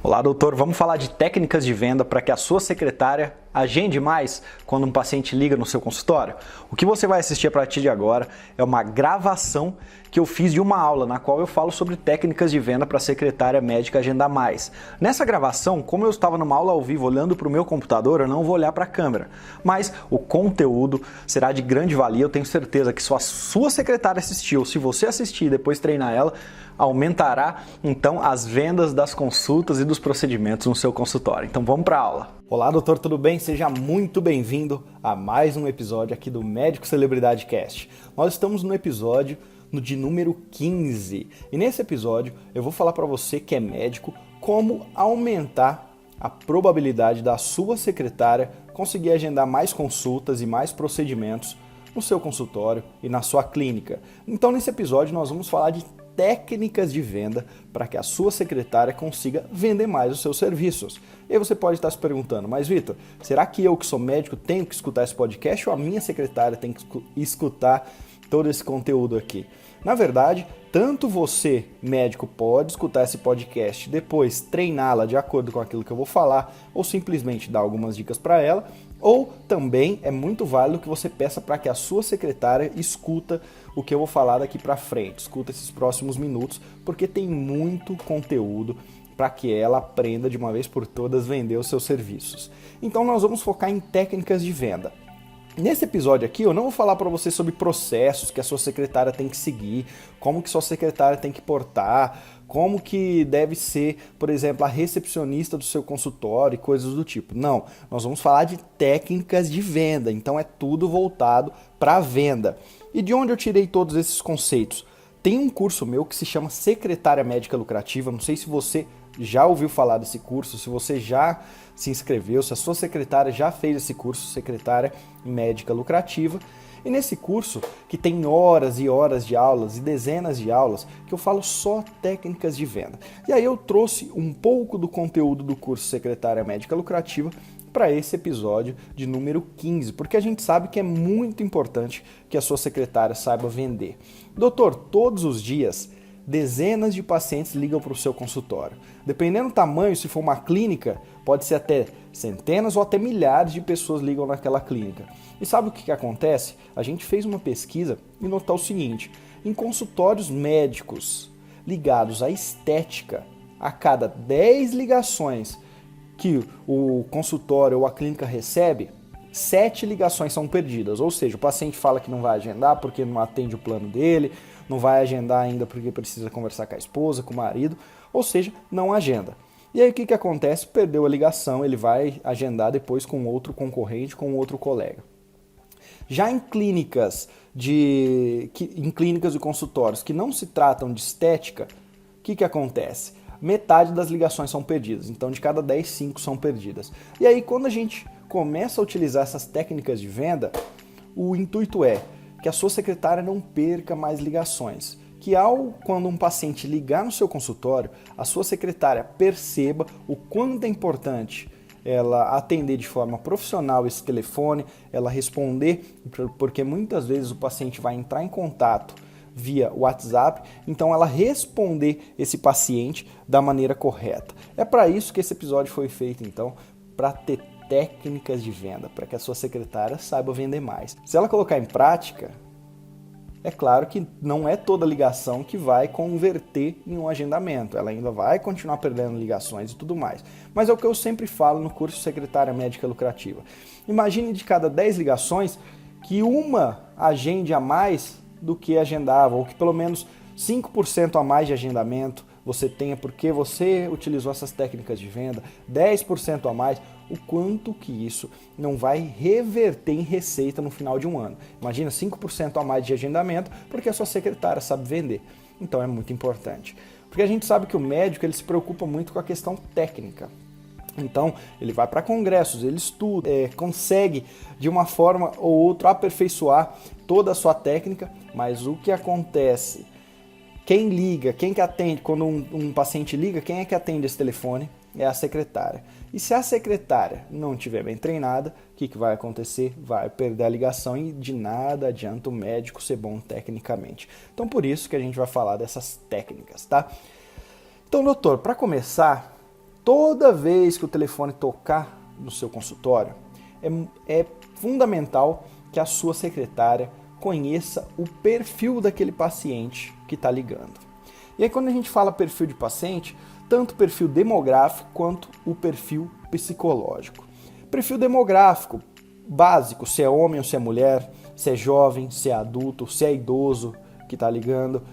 Olá, doutor. Vamos falar de técnicas de venda para que a sua secretária agende mais quando um paciente liga no seu consultório? O que você vai assistir a partir de agora é uma gravação que eu fiz de uma aula na qual eu falo sobre técnicas de venda para a secretária médica agendar mais. Nessa gravação, como eu estava numa aula ao vivo olhando para o meu computador, eu não vou olhar para a câmera, mas o conteúdo será de grande valia. Eu tenho certeza que se a sua secretária assistiu, se você assistir e depois treinar ela, aumentará então as vendas das consultas e dos procedimentos no seu consultório. Então vamos para a aula. Olá, doutor, tudo bem? Seja muito bem-vindo a mais um episódio aqui do Médico Celebridade Cast. Nós estamos no episódio de número 15 e nesse episódio eu vou falar para você que é médico como aumentar a probabilidade da sua secretária conseguir agendar mais consultas e mais procedimentos no seu consultório e na sua clínica. Então nesse episódio nós vamos falar de técnicas de venda para que a sua secretária consiga vender mais os seus serviços. E aí você pode estar se perguntando, mas Vitor, será que eu que sou médico tenho que escutar esse podcast ou a minha secretária tem que escutar todo esse conteúdo aqui? Na verdade, tanto você, médico, pode escutar esse podcast, depois treiná-la de acordo com aquilo que eu vou falar, ou simplesmente dar algumas dicas para ela, ou também é muito válido que você peça para que a sua secretária escuta o que eu vou falar daqui para frente, escuta esses próximos minutos, porque tem muito conteúdo para que ela aprenda de uma vez por todas vender os seus serviços. Então nós vamos focar em técnicas de venda. Nesse episódio aqui eu não vou falar para você sobre processos que a sua secretária tem que seguir, como que sua secretária tem que portar, como que deve ser, por exemplo, a recepcionista do seu consultório e coisas do tipo. Não, nós vamos falar de técnicas de venda, então é tudo voltado para a venda. E de onde eu tirei todos esses conceitos? Tem um curso meu que se chama Secretária Médica Lucrativa, não sei se você já ouviu falar desse curso, se você já se inscreveu, se a sua secretária já fez esse curso, Secretária Médica Lucrativa. E nesse curso, que tem horas e horas de aulas e dezenas de aulas, que eu falo só técnicas de venda. E aí eu trouxe um pouco do conteúdo do curso Secretária Médica Lucrativa para esse episódio de número 15, porque a gente sabe que é muito importante que a sua secretária saiba vender. Doutor, todos os dias dezenas de pacientes ligam para o seu consultório. Dependendo do tamanho, se for uma clínica, pode ser até centenas ou até milhares de pessoas ligam naquela clínica. E sabe o que acontece? A gente fez uma pesquisa e notou o seguinte: em consultórios médicos ligados à estética, a cada 10 ligações que o consultório ou a clínica recebe, 7 ligações são perdidas. Ou seja, o paciente fala que não vai agendar porque não atende o plano dele, não vai agendar ainda porque precisa conversar com a esposa, com o marido, ou seja, não agenda. E aí o que acontece? Perdeu a ligação, ele vai agendar depois com outro concorrente, com outro colega. Já em clínicas e consultórios que não se tratam de estética, o que acontece? Metade das ligações são perdidas, então de cada 10, 5 são perdidas. E aí quando a gente começa a utilizar essas técnicas de venda, o intuito é que a sua secretária não perca mais ligações. Que quando um paciente ligar no seu consultório, a sua secretária perceba o quanto é importante ela atender de forma profissional esse telefone, ela responder, porque muitas vezes o paciente vai entrar em contato via WhatsApp, então ela responder esse paciente da maneira correta. É para isso que esse episódio foi feito, então, para ter técnicas de venda, para que a sua secretária saiba vender mais. Se ela colocar em prática, é claro que não é toda ligação que vai converter em um agendamento, ela ainda vai continuar perdendo ligações e tudo mais. Mas é o que eu sempre falo no curso Secretária Médica Lucrativa. Imagine de cada 10 ligações que uma agende a mais do que agendava, ou que pelo menos 5% a mais de agendamento você tenha porque você utilizou essas técnicas de venda, 10% a mais, o quanto que isso não vai reverter em receita no final de um ano. Imagina 5% a mais de agendamento porque a sua secretária sabe vender. Então é muito importante. Porque a gente sabe que o médico ele se preocupa muito com a questão técnica. Então ele vai para congressos, ele estuda, consegue de uma forma ou outra aperfeiçoar toda a sua técnica, mas o que acontece? Quem liga, quem que atende, quando um paciente liga, quem é que atende esse telefone? É a secretária. E se a secretária não estiver bem treinada, o que vai acontecer? Vai perder a ligação e de nada adianta o médico ser bom tecnicamente. Então por isso que a gente vai falar dessas técnicas, tá? Então, doutor, para começar, Toda vez que o telefone tocar no seu consultório, é fundamental que a sua secretária conheça o perfil daquele paciente que está ligando. E aí, quando a gente fala perfil de paciente, tanto o perfil demográfico quanto o perfil psicológico. Perfil demográfico básico, se é homem ou se é mulher, se é jovem, se é adulto, se é idoso que está ligando.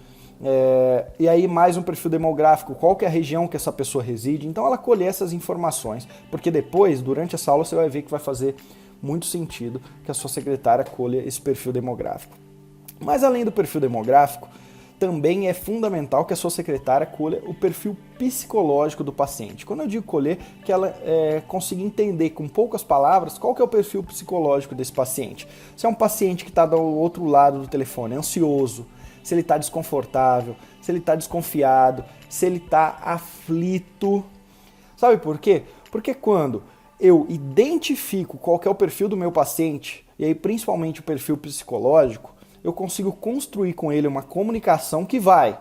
E aí mais um perfil demográfico, qual que é a região que essa pessoa reside. Então ela colher essas informações, porque depois, durante essa aula, você vai ver que vai fazer muito sentido que a sua secretária colha esse perfil demográfico. Mas além do perfil demográfico, também é fundamental que a sua secretária colha o perfil psicológico do paciente. Quando eu digo colher, que ela consiga entender com poucas palavras qual que é o perfil psicológico desse paciente. Se é um paciente que está do outro lado do telefone, ansioso, se ele está desconfortável, se ele está desconfiado, se ele está aflito. Sabe por quê? Porque quando eu identifico qual que é o perfil do meu paciente, e aí principalmente o perfil psicológico, eu consigo construir com ele uma comunicação que vai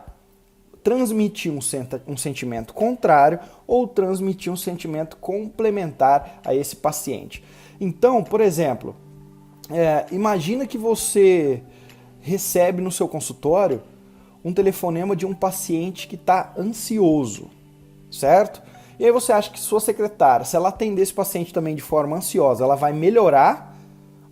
transmitir um sentimento contrário ou transmitir um sentimento complementar a esse paciente. Então, por exemplo, imagina que você recebe no seu consultório um telefonema de um paciente que está ansioso, certo? E aí você acha que sua secretária, se ela atender esse paciente também de forma ansiosa, ela vai melhorar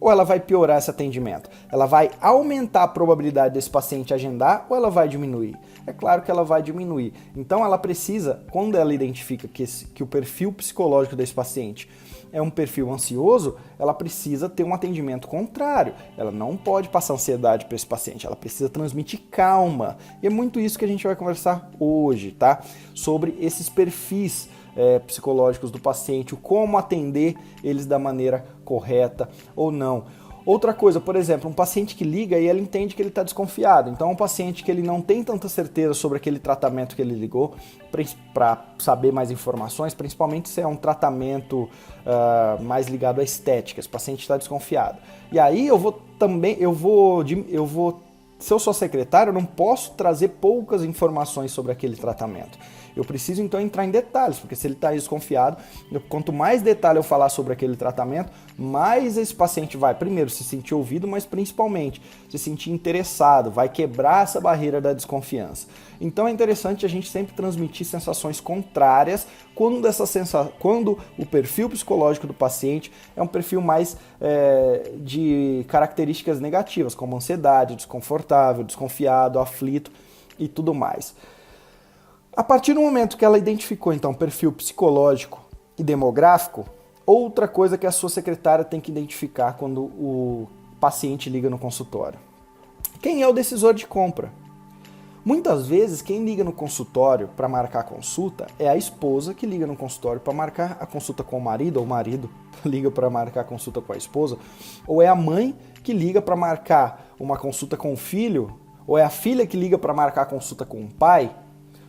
ou ela vai piorar esse atendimento? Ela vai aumentar a probabilidade desse paciente agendar ou ela vai diminuir? É claro que ela vai diminuir. Então ela precisa, quando ela identifica que o perfil psicológico desse paciente é um perfil ansioso, ela precisa ter um atendimento contrário. Ela não pode passar ansiedade para esse paciente, ela precisa transmitir calma. E é muito isso que a gente vai conversar hoje, tá? Sobre esses perfis psicológicos do paciente, o como atender eles da maneira correta ou não. Outra coisa, por exemplo, um paciente que liga e ele entende que ele está desconfiado. Então, um paciente que ele não tem tanta certeza sobre aquele tratamento que ele ligou para saber mais informações, principalmente se é um tratamento mais ligado à estética, esse paciente está desconfiado. E aí se eu sou secretário, eu não posso trazer poucas informações sobre aquele tratamento. Eu preciso então entrar em detalhes, porque se ele está desconfiado, quanto mais detalhe eu falar sobre aquele tratamento, mais esse paciente vai, primeiro, se sentir ouvido, mas principalmente se sentir interessado, vai quebrar essa barreira da desconfiança. Então é interessante a gente sempre transmitir sensações contrárias quando o perfil psicológico do paciente é um perfil mais de características negativas, como ansiedade, desconfortável, desconfiado, aflito e tudo mais. A partir do momento que ela identificou, então, perfil psicológico e demográfico, outra coisa que a sua secretária tem que identificar quando o paciente liga no consultório. Quem é o decisor de compra? Muitas vezes, quem liga no consultório para marcar a consulta é a esposa que liga no consultório para marcar a consulta com o marido, ou o marido liga para marcar a consulta com a esposa, ou é a mãe que liga para marcar uma consulta com o filho, ou é a filha que liga para marcar a consulta com o pai.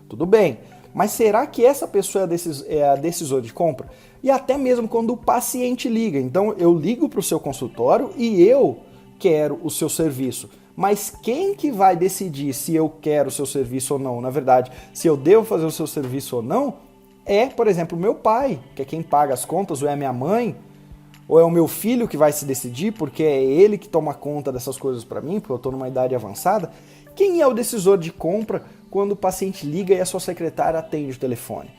Tudo bem, mas será que essa pessoa é a decisora de compra? E até mesmo quando o paciente liga. Então eu ligo para o seu consultório e eu quero o seu serviço. Mas quem que vai decidir se eu quero o seu serviço ou não? Na verdade, se eu devo fazer o seu serviço ou não, é, por exemplo, o meu pai, que é quem paga as contas, ou é a minha mãe, ou é o meu filho que vai se decidir, porque é ele que toma conta dessas coisas para mim, porque eu estou numa idade avançada. Quem é o decisor de compra quando o paciente liga e a sua secretária atende o telefone?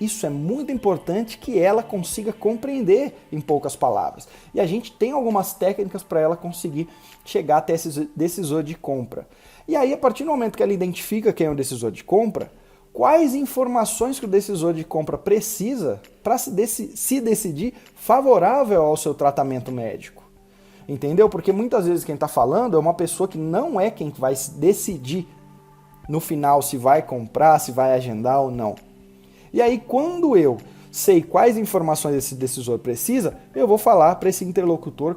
Isso é muito importante que ela consiga compreender em poucas palavras. E a gente tem algumas técnicas para ela conseguir chegar até esse decisor de compra. E aí, a partir do momento que ela identifica quem é o decisor de compra, quais informações que o decisor de compra precisa para se decidir favorável ao seu tratamento médico? Entendeu? Porque muitas vezes quem está falando é uma pessoa que não é quem vai decidir no final se vai comprar, se vai agendar ou não. E aí, quando eu sei quais informações esse decisor precisa, eu vou falar para esse interlocutor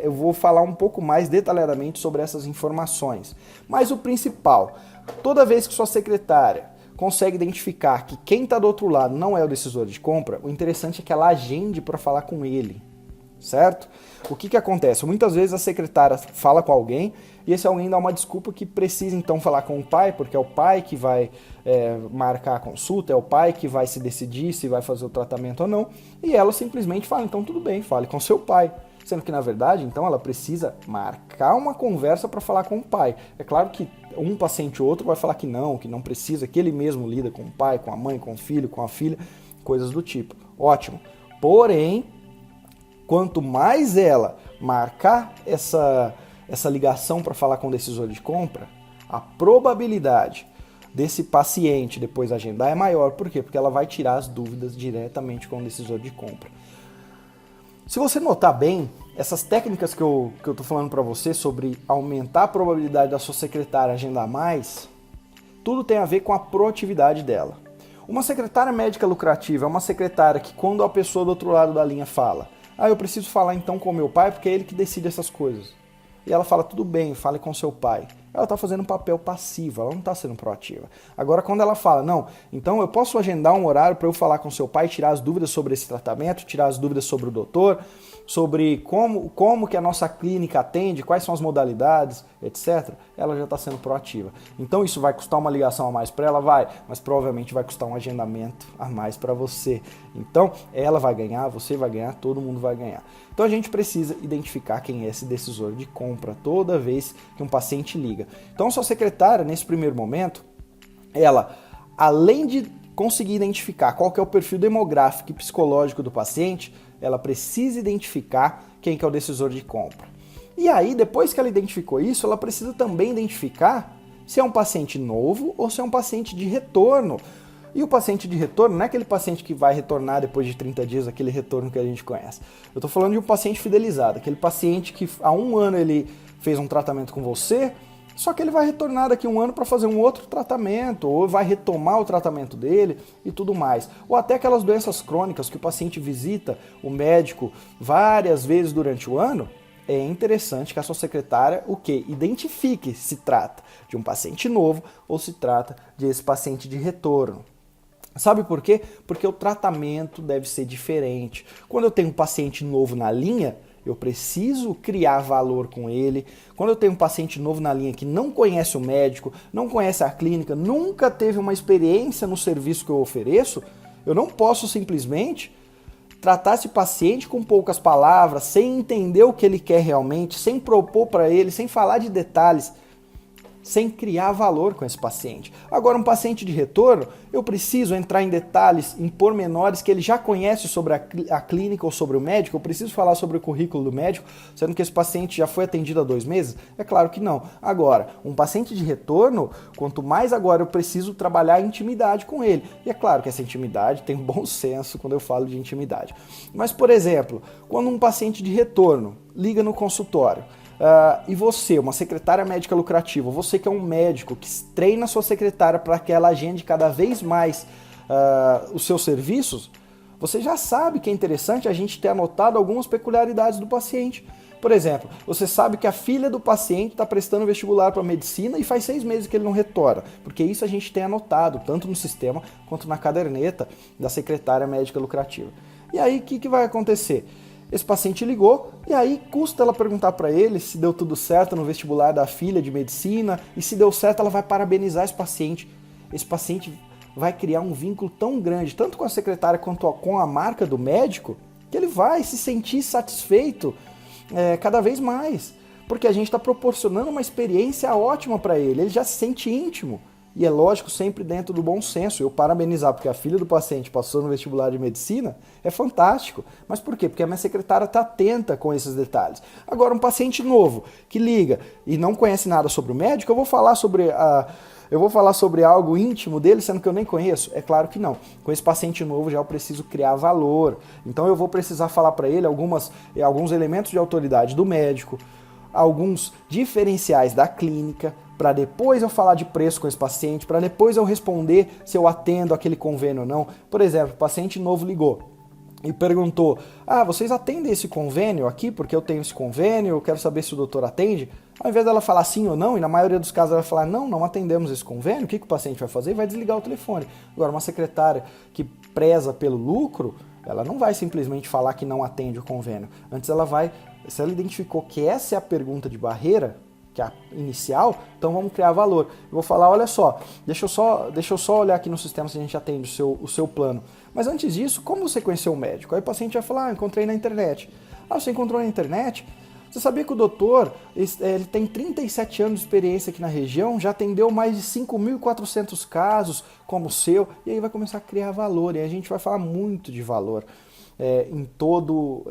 eu vou falar um pouco mais detalhadamente sobre essas informações. Mas o principal, toda vez que sua secretária consegue identificar que quem está do outro lado não é o decisor de compra, o interessante é que ela agende para falar com ele. certo? O que acontece? Muitas vezes a secretária fala com alguém e esse alguém dá uma desculpa que precisa então falar com o pai, porque é o pai que vai marcar a consulta, é o pai que vai se decidir se vai fazer o tratamento ou não, e ela simplesmente fala, então tudo bem, fale com seu pai. Sendo que, na verdade, então ela precisa marcar uma conversa para falar com o pai. É claro que um paciente ou outro vai falar que não precisa, que ele mesmo lida com o pai, com a mãe, com o filho, com a filha, coisas do tipo. Ótimo. Porém, quanto mais ela marcar essa ligação para falar com o decisor de compra, a probabilidade desse paciente depois agendar é maior. Por quê? Porque ela vai tirar as dúvidas diretamente com o decisor de compra. Se você notar bem, essas técnicas que eu tô falando para você sobre aumentar a probabilidade da sua secretária agendar mais, tudo tem a ver com a proatividade dela. Uma secretária médica lucrativa é uma secretária que quando a pessoa do outro lado da linha fala, eu preciso falar então com meu pai porque é ele que decide essas coisas. E ela fala, tudo bem, fale com seu pai. Ela está fazendo um papel passivo, ela não está sendo proativa. Agora, quando ela fala, não, então eu posso agendar um horário para eu falar com seu pai, tirar as dúvidas sobre esse tratamento, tirar as dúvidas sobre o doutor, sobre como que a nossa clínica atende, quais são as modalidades, etc. Ela já está sendo proativa. Então isso vai custar uma ligação a mais para ela? Vai, mas provavelmente vai custar um agendamento a mais para você. Então ela vai ganhar, você vai ganhar, todo mundo vai ganhar. Então a gente precisa identificar quem é esse decisor de compra toda vez que um paciente liga. Então sua secretária, nesse primeiro momento, ela, além de conseguir identificar qual que é o perfil demográfico e psicológico do paciente, ela precisa identificar quem que é o decisor de compra. E aí, depois que ela identificou isso, ela precisa também identificar se é um paciente novo ou se é um paciente de retorno. E o paciente de retorno não é aquele paciente que vai retornar depois de 30 dias, aquele retorno que a gente conhece. Eu estou falando de um paciente fidelizado, aquele paciente que há um ano ele fez um tratamento com você, só que ele vai retornar daqui a um ano para fazer um outro tratamento, ou vai retomar o tratamento dele e tudo mais. Ou até aquelas doenças crônicas que o paciente visita o médico várias vezes durante o ano. É interessante que a sua secretária identifique se trata de um paciente novo ou se trata de esse paciente de retorno. Sabe por quê? Porque o tratamento deve ser diferente. Quando eu tenho um paciente novo na linha, eu preciso criar valor com ele. Quando eu tenho um paciente novo na linha que não conhece o médico, não conhece a clínica, nunca teve uma experiência no serviço que eu ofereço, eu não posso simplesmente tratar esse paciente com poucas palavras, sem entender o que ele quer realmente, sem propor para ele, sem falar de detalhes, sem criar valor com esse paciente. Agora, um paciente de retorno, eu preciso entrar em detalhes, em pormenores que ele já conhece sobre a clínica ou sobre o médico, eu preciso falar sobre o currículo do médico, sendo que esse paciente já foi atendido há 2 meses? É claro que não. Agora, um paciente de retorno, quanto mais agora eu preciso trabalhar a intimidade com ele. E é claro que essa intimidade tem um bom senso quando eu falo de intimidade. Mas, por exemplo, quando um paciente de retorno liga no consultório, e você, uma secretária médica lucrativa, você que é um médico que treina a sua secretária para que ela agende cada vez mais os seus serviços, você já sabe que é interessante a gente ter anotado algumas peculiaridades do paciente. Por exemplo, você sabe que a filha do paciente está prestando vestibular para medicina e faz 6 meses que ele não retorna, porque isso a gente tem anotado, tanto no sistema quanto na caderneta da secretária médica lucrativa. E aí, o que vai acontecer? Esse paciente ligou e aí custa ela perguntar para ele se deu tudo certo no vestibular da filha de medicina e se deu certo ela vai parabenizar esse paciente. Esse paciente vai criar um vínculo tão grande, tanto com a secretária quanto com a marca do médico, que ele vai se sentir satisfeito cada vez mais, porque a gente está proporcionando uma experiência ótima para ele, ele já se sente íntimo. E é lógico, sempre dentro do bom senso. Eu parabenizar porque a filha do paciente passou no vestibular de medicina é fantástico. Mas por quê? Porque a minha secretária está atenta com esses detalhes. Agora, um paciente novo que liga e não conhece nada sobre o médico, eu vou falar sobre algo íntimo dele, sendo que eu nem conheço? É claro que não. Com esse paciente novo já eu preciso criar valor. Então eu vou precisar falar para ele alguns elementos de autoridade do médico, alguns diferenciais da clínica, para depois eu falar de preço com esse paciente, para depois eu responder se eu atendo aquele convênio ou não. Por exemplo, o paciente novo ligou e perguntou, vocês atendem esse convênio aqui, porque eu tenho esse convênio, eu quero saber se o doutor atende. Ao invés dela falar sim ou não, e na maioria dos casos ela vai falar, não atendemos esse convênio, o que o paciente vai fazer? Vai desligar o telefone. Agora, uma secretária que preza pelo lucro, Ela não vai simplesmente falar que não atende o convênio. Antes ela vai, se ela identificou que essa é a pergunta de barreira, que é a inicial, então vamos criar valor. Eu vou falar, olha só, deixa eu só olhar aqui no sistema se a gente atende o seu plano. Mas antes disso, como você conheceu o médico? Aí o paciente vai falar, encontrei na internet. Você encontrou na internet? Você sabia que o doutor, ele tem 37 anos de experiência aqui na região, já atendeu mais de 5.400 casos como o seu, e aí vai começar a criar valor, e a gente vai falar muito de valor em todo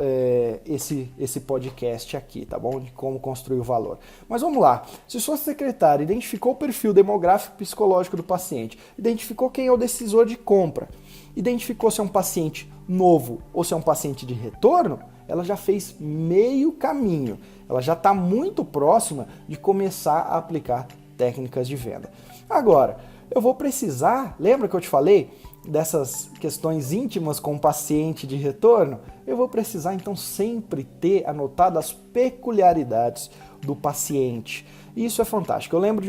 esse podcast aqui, tá bom? De como construir o valor. Mas vamos lá, se sua secretária identificou o perfil demográfico e psicológico do paciente, identificou quem é o decisor de compra, identificou se é um paciente novo ou se é um paciente de retorno, ela já fez meio caminho, ela já está muito próxima de começar a aplicar técnicas de venda. Agora, eu vou precisar, lembra que eu te falei dessas questões íntimas com o paciente de retorno? Eu vou precisar então sempre ter anotado as peculiaridades do paciente. E isso é fantástico. Eu lembro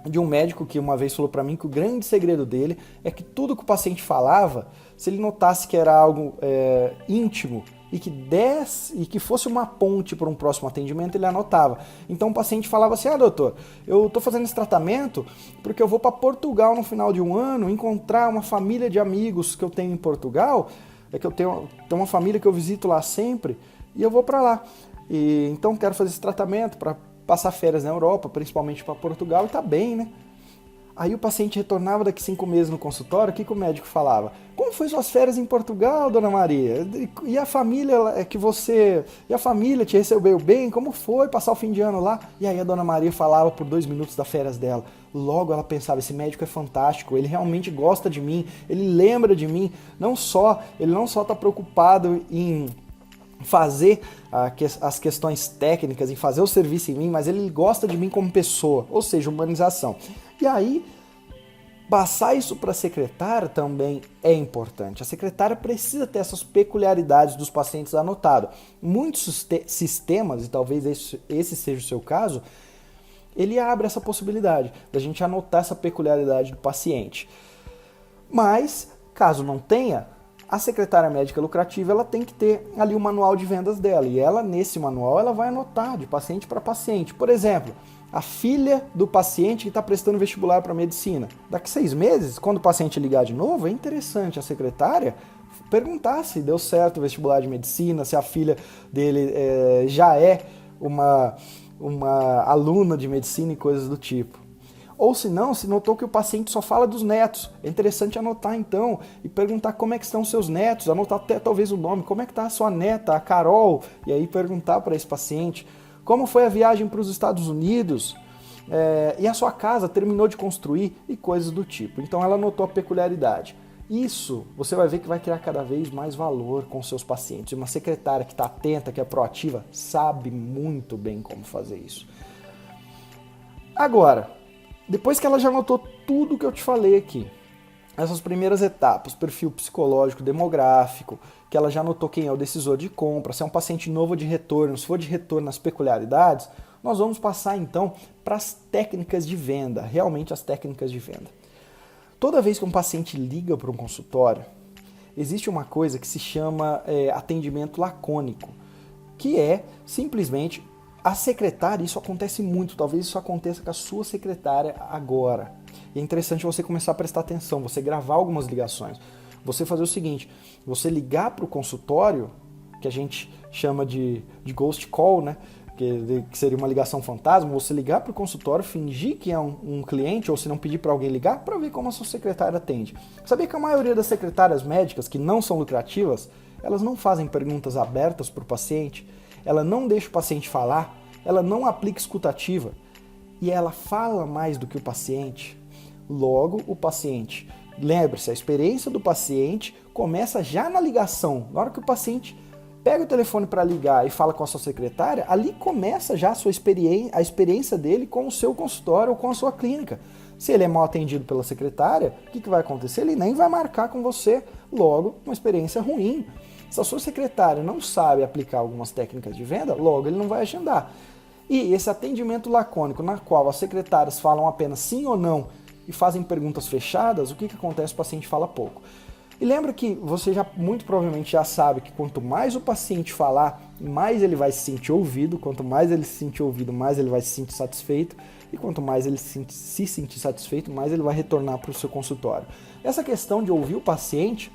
de um médico que uma vez falou para mim que o grande segredo dele é que tudo que o paciente falava, se ele notasse que era algo íntimo, e que fosse uma ponte para um próximo atendimento, ele anotava. Então o paciente falava assim, doutor, eu estou fazendo esse tratamento porque eu vou para Portugal no final de um ano encontrar uma família de amigos que eu tenho em Portugal, que eu tenho uma família que eu visito lá sempre, e eu vou para lá. E então quero fazer esse tratamento para passar férias na Europa, principalmente para Portugal, e tá bem, né? Aí o paciente retornava daqui 5 meses no consultório, o que o médico falava? Como foi suas férias em Portugal, dona Maria? E a família E a família te recebeu bem? Como foi passar o fim de ano lá? E aí a dona Maria falava por 2 minutos das férias dela. Logo ela pensava, esse médico é fantástico, ele realmente gosta de mim, ele lembra de mim. Ele não só está preocupado em fazer as questões técnicas, em fazer o serviço em mim, mas ele gosta de mim como pessoa, ou seja, humanização. E aí, passar isso para a secretária também é importante. A secretária precisa ter essas peculiaridades dos pacientes anotadas. Muitos sistemas, e talvez esse seja o seu caso, ele abre essa possibilidade da gente anotar essa peculiaridade do paciente. Mas, caso não tenha, a secretária médica lucrativa ela tem que ter ali o manual de vendas dela. E ela, nesse manual, ela vai anotar de paciente para paciente. Por exemplo, a filha do paciente que está prestando vestibular para medicina. Daqui 6 meses, quando o paciente ligar de novo, é interessante a secretária perguntar se deu certo o vestibular de medicina, se a filha dele já é uma aluna de medicina e coisas do tipo. Ou se não, se notou que o paciente só fala dos netos, é interessante anotar então e perguntar como é que estão os seus netos, anotar até talvez o nome, como é que está a sua neta, a Carol, e aí perguntar para esse paciente como foi a viagem para os Estados Unidos, e a sua casa terminou de construir e coisas do tipo. Então ela anotou a peculiaridade. Isso você vai ver que vai criar cada vez mais valor com seus pacientes. Uma secretária que está atenta, que é proativa, sabe muito bem como fazer isso. Agora, depois que ela já anotou tudo que eu te falei aqui, essas primeiras etapas, perfil psicológico, demográfico, que ela já anotou quem é o decisor de compra, se é um paciente novo de retorno, se for de retorno nas peculiaridades, nós vamos passar então para as técnicas de venda, realmente as técnicas de venda. Toda vez que um paciente liga para um consultório, existe uma coisa que se chama atendimento lacônico, que é simplesmente a secretária, isso acontece muito, talvez isso aconteça com a sua secretária agora. E é interessante você começar a prestar atenção, você gravar algumas ligações. Você fazer o seguinte, você ligar para o consultório, que a gente chama de ghost call, né? Que seria uma ligação fantasma, você ligar para o consultório, fingir que é um cliente, ou se não pedir para alguém ligar, para ver como a sua secretária atende. Sabia que a maioria das secretárias médicas, que não são lucrativas, elas não fazem perguntas abertas para o paciente, ela não deixa o paciente falar, ela não aplica escutativa e ela fala mais do que o paciente. Logo, o paciente, lembre-se, a experiência do paciente começa já na ligação. Na hora que o paciente pega o telefone para ligar e fala com a sua secretária, ali começa já a experiência dele com o seu consultório ou com a sua clínica. Se ele é mal atendido pela secretária, o que vai acontecer? Ele nem vai marcar com você. Logo, uma experiência ruim. Se a sua secretária não sabe aplicar algumas técnicas de venda, logo ele não vai agendar. E esse atendimento lacônico, na qual as secretárias falam apenas sim ou não e fazem perguntas fechadas, o que acontece? O paciente fala pouco. E lembra que você já muito provavelmente já sabe que quanto mais o paciente falar, mais ele vai se sentir ouvido, quanto mais ele se sentir ouvido, mais ele vai se sentir satisfeito, e quanto mais ele se sentir satisfeito, mais ele vai retornar para o seu consultório. Essa questão de ouvir o paciente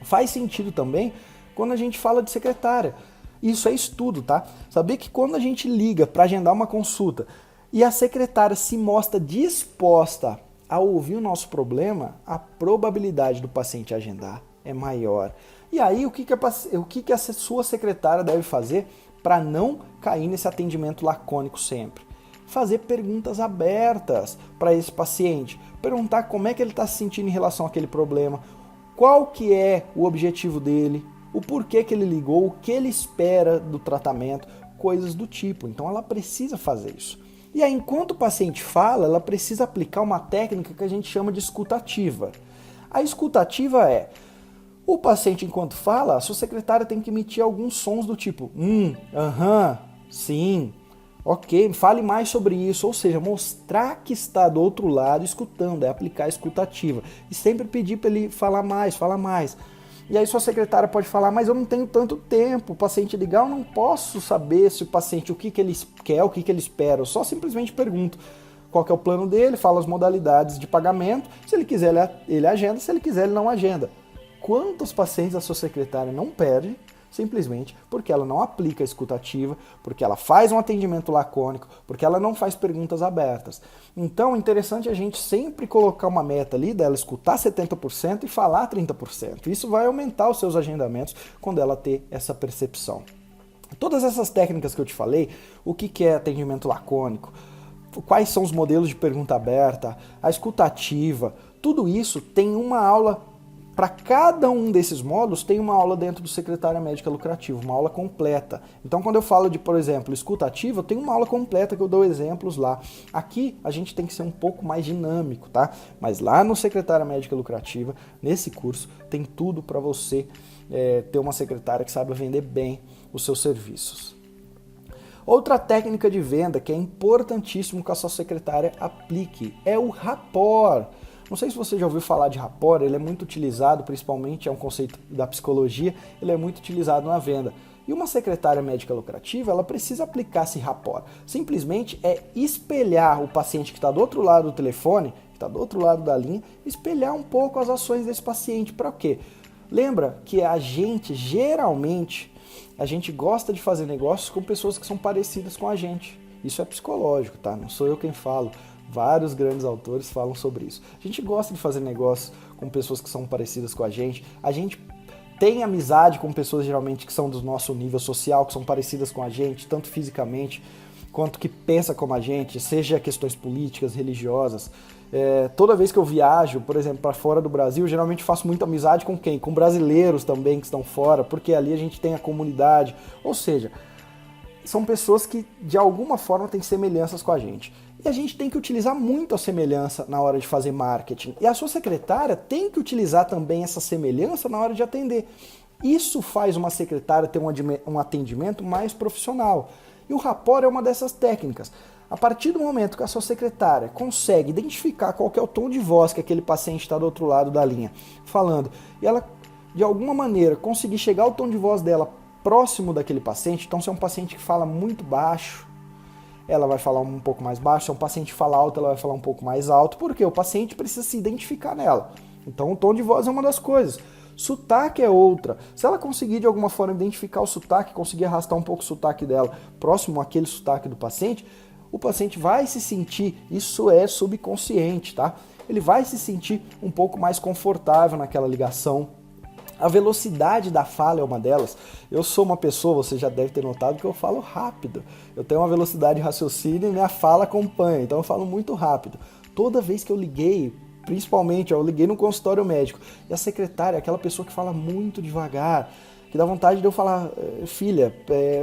faz sentido também quando a gente fala de secretária. Isso é estudo, tá? Saber que quando a gente liga para agendar uma consulta e a secretária se mostra disposta a ouvir o nosso problema, a probabilidade do paciente agendar é maior. E aí, o que a sua secretária deve fazer para não cair nesse atendimento lacônico sempre? Fazer perguntas abertas para esse paciente. Perguntar como é que ele está se sentindo em relação àquele problema, qual que é o objetivo dele, o porquê que ele ligou, o que ele espera do tratamento, coisas do tipo. Então ela precisa fazer isso. E aí, enquanto o paciente fala, ela precisa aplicar uma técnica que a gente chama de escutativa. A escutativa é, o paciente enquanto fala, a sua secretária tem que emitir alguns sons do tipo aham, sim, ok, fale mais sobre isso, ou seja, mostrar que está do outro lado escutando, é aplicar a escutativa. E sempre pedir para ele falar mais, falar mais. E aí sua secretária pode falar, mas eu não tenho tanto tempo, o paciente ligar, eu não posso saber se o paciente, o que ele quer, o que ele espera, eu só simplesmente pergunto qual que é o plano dele, falo as modalidades de pagamento, se ele quiser ele agenda, se ele quiser ele não agenda. Quantos pacientes a sua secretária não perde simplesmente porque ela não aplica a escutativa, porque ela faz um atendimento lacônico, porque ela não faz perguntas abertas. Então, é interessante a gente sempre colocar uma meta ali dela escutar 70% e falar 30%. Isso vai aumentar os seus agendamentos quando ela ter essa percepção. Todas essas técnicas que eu te falei, o que é atendimento lacônico, quais são os modelos de pergunta aberta, a escutativa, tudo isso tem uma aula. Para cada um desses módulos, tem uma aula dentro do Secretária Médica Lucrativa, uma aula completa. Então, quando eu falo de, por exemplo, escutativa, eu tenho uma aula completa que eu dou exemplos lá. Aqui, a gente tem que ser um pouco mais dinâmico, tá? Mas lá no Secretária Médica Lucrativa, nesse curso, tem tudo para você ter uma secretária que saiba vender bem os seus serviços. Outra técnica de venda que é importantíssimo que a sua secretária aplique é o rapport. Não sei se você já ouviu falar de rapport, ele é muito utilizado, principalmente é um conceito da psicologia, ele é muito utilizado na venda. E uma secretária médica lucrativa, ela precisa aplicar esse rapport. Simplesmente é espelhar o paciente que está do outro lado do telefone, que está do outro lado da linha, espelhar um pouco as ações desse paciente. Para quê? Lembra que a gente, geralmente, a gente gosta de fazer negócios com pessoas que são parecidas com a gente. Isso é psicológico, tá? Não sou eu quem falo. Vários grandes autores falam sobre isso. A gente gosta de fazer negócios com pessoas que são parecidas com a gente tem amizade com pessoas geralmente que são do nosso nível social, que são parecidas com a gente, tanto fisicamente quanto que pensa como a gente, seja questões políticas, religiosas. Toda vez que eu viajo, por exemplo, para fora do Brasil, geralmente faço muita amizade com quem? Com brasileiros também que estão fora, porque ali a gente tem a comunidade, ou seja, são pessoas que de alguma forma têm semelhanças com a gente. E a gente tem que utilizar muito a semelhança na hora de fazer marketing. E a sua secretária tem que utilizar também essa semelhança na hora de atender. Isso faz uma secretária ter um atendimento mais profissional. E o rapport é uma dessas técnicas. A partir do momento que a sua secretária consegue identificar qual que é o tom de voz que aquele paciente está do outro lado da linha falando, e ela, de alguma maneira, conseguir chegar ao tom de voz dela próximo daquele paciente, então se é um paciente que fala muito baixo, ela vai falar um pouco mais baixo, se é um paciente que fala alto, ela vai falar um pouco mais alto, porque o paciente precisa se identificar nela. Então o tom de voz é uma das coisas. Sotaque é outra. Se ela conseguir de alguma forma identificar o sotaque, conseguir arrastar um pouco o sotaque dela próximo àquele sotaque do paciente, o paciente vai se sentir, isso é subconsciente, tá? Ele vai se sentir um pouco mais confortável naquela ligação. A velocidade da fala é uma delas. Eu sou uma pessoa, você já deve ter notado que eu falo rápido. Eu tenho uma velocidade de raciocínio e minha fala acompanha, então eu falo muito rápido. Toda vez que eu liguei, principalmente, eu liguei no consultório médico, e a secretária é aquela pessoa que fala muito devagar, que dá vontade de eu falar, filha,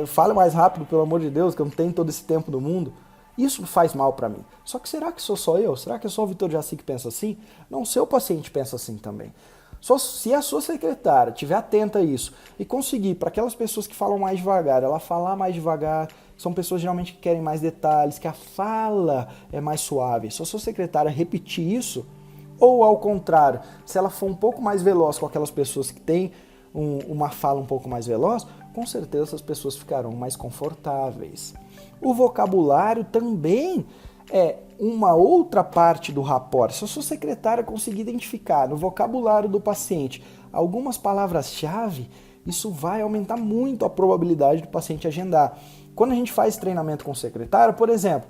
fale mais rápido, pelo amor de Deus, que eu não tenho todo esse tempo do mundo. Isso faz mal para mim. Só que será que sou só eu? Será que é só o Vitor Jaci que pensa assim? Não, o seu paciente pensa assim também. Só se a sua secretária estiver atenta a isso e conseguir, para aquelas pessoas que falam mais devagar, ela falar mais devagar, são pessoas geralmente que querem mais detalhes, que a fala é mais suave. Se a sua secretária repetir isso, Ou ao contrário, se ela for um pouco mais veloz com aquelas pessoas que têm uma fala um pouco mais veloz, com certeza essas pessoas ficarão mais confortáveis. O vocabulário também é uma outra parte do rapport. Se a sua secretária conseguir identificar no vocabulário do paciente algumas palavras-chave, isso vai aumentar muito a probabilidade do paciente agendar. Quando a gente faz treinamento com o secretário, por exemplo,